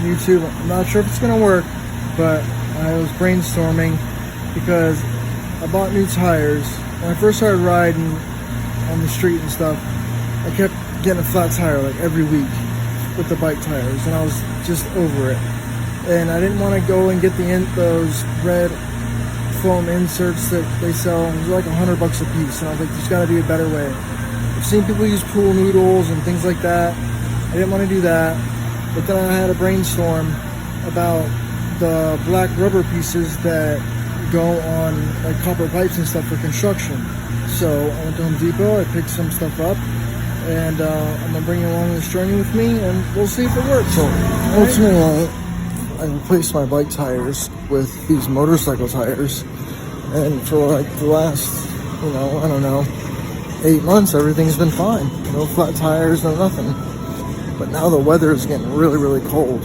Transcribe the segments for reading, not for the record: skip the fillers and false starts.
YouTube. I'm not sure if it's gonna work, but I was brainstorming because I bought new tires. When I first started riding on the street and stuff, I kept getting a flat tire like every week with the bike tires, and I was just over it. And I didn't want to go and get those red foam inserts that they sell. It was like $100 a piece, and I was like, there's got to be a better way. I've seen people use pool noodles and things like that. I didn't want to do that, but then I had a brainstorm about the black rubber pieces that go on like copper pipes and stuff for construction. So I went to Home Depot, I picked some stuff up, and I'm gonna bring you along this journey with me, and we'll see if it works. So ultimately, I replaced my bike tires with these motorcycle tires, and for like the last, I don't know, 8 months, everything's been fine. No flat tires, no nothing. But now the weather is getting really, really cold.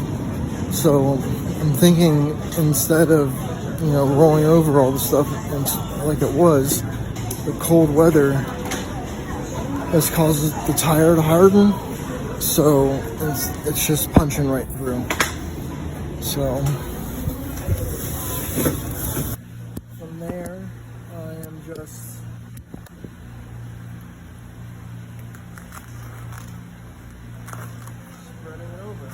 So I'm thinking, instead of, rolling over all the stuff like it was, the cold weather has caused the tire to harden. So it's just punching right through. So from there, I am just spreading it over.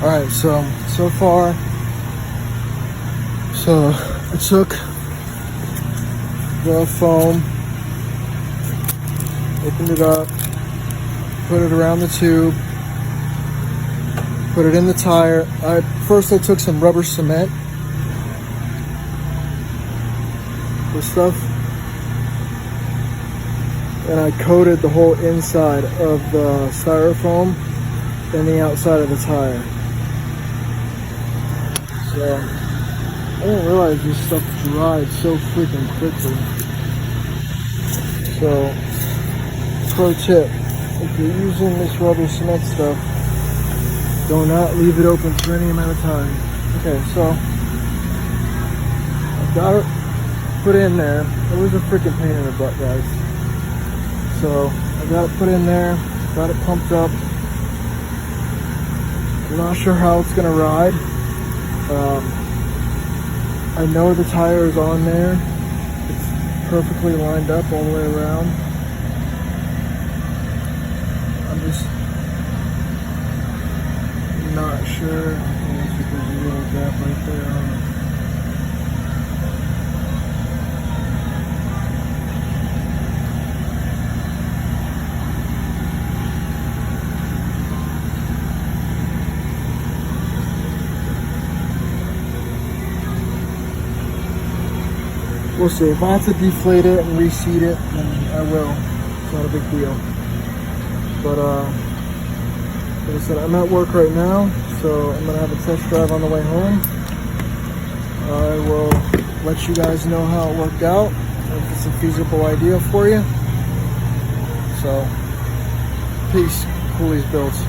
Alright, so far, I took the foam, opened it up, put it around the tube, put it in the tire. First I took some rubber cement, this stuff, and I coated the whole inside of the styrofoam and the outside of the tire. So I didn't realize this stuff dried so freaking quickly. So, pro tip, if you're using this rubber cement stuff, do not leave it open for any amount of time. Okay, so I've got it put in there. It was a freaking pain in the butt, guys. So I got it put in there, got it pumped up. I'm not sure how it's gonna ride. I know the tire is on there. It's perfectly lined up all the way around. I'm just not sure. There's a little gap right there. We'll see. If I have to deflate it and reseat it, then I will. It's not a big deal. But like I said, I'm at work right now, so I'm gonna have a test drive on the way home. I will let you guys know how it worked out, if it's a feasible idea for you. So, peace. Coolies builds.